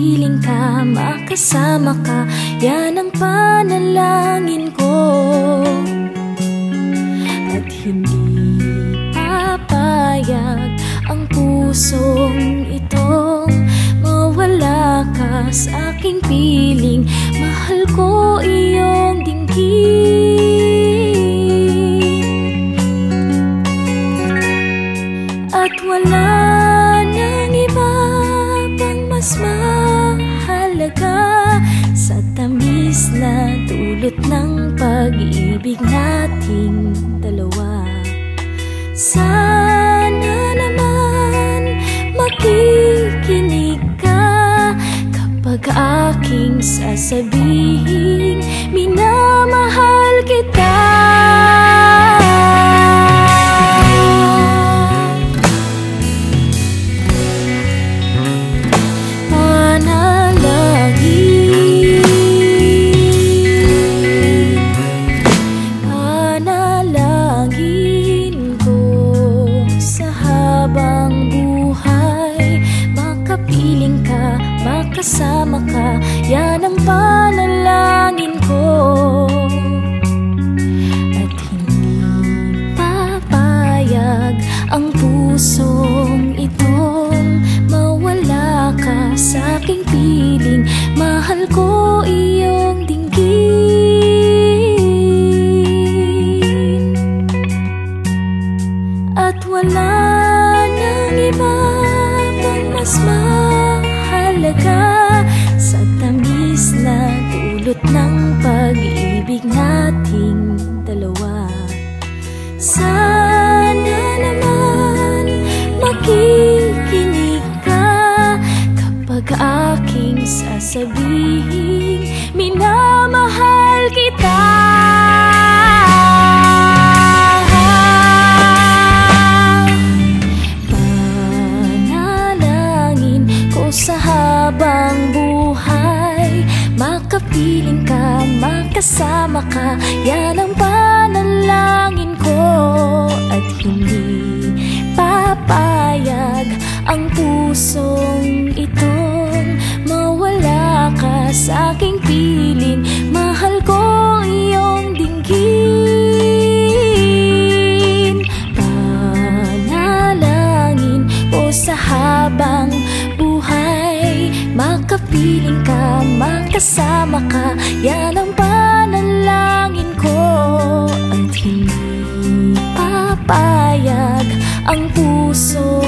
Makapiling ka, makasama ka, yan ang panalangin ko. At hindi papayag ang pusong itong mawala ka sa aking piling. Mahal ko iyong dinggin, at wala nang iba pang mas mahalaga sa tamis na dulot ng pag-ibig nating dalawa. Sana naman makikinig ka kapag aking sasabihin minamahal kita. Kasama ka, yan ang panalangin ko. At hindi papayag ang pusong itong mawala ka sa aking piling. Mahal ko iyong dinggin, at wala nang iba pang mas mahalaga sa tamis na dulot ng pag-ibig nating dalawa. Sana naman makikinig ka kapag aking sasabihin minamahal kita. Sa habang buhay, makapiling ka, makasama ka, yan ang panalangin ko. At hindi papayag ang pusong itong mawala ka sa aking piling. Mahal ko iyong dinggin, panalangin ko sa habang makapiling ka, makasama ka, yan ang panalangin ko. At hindi papayag ang puso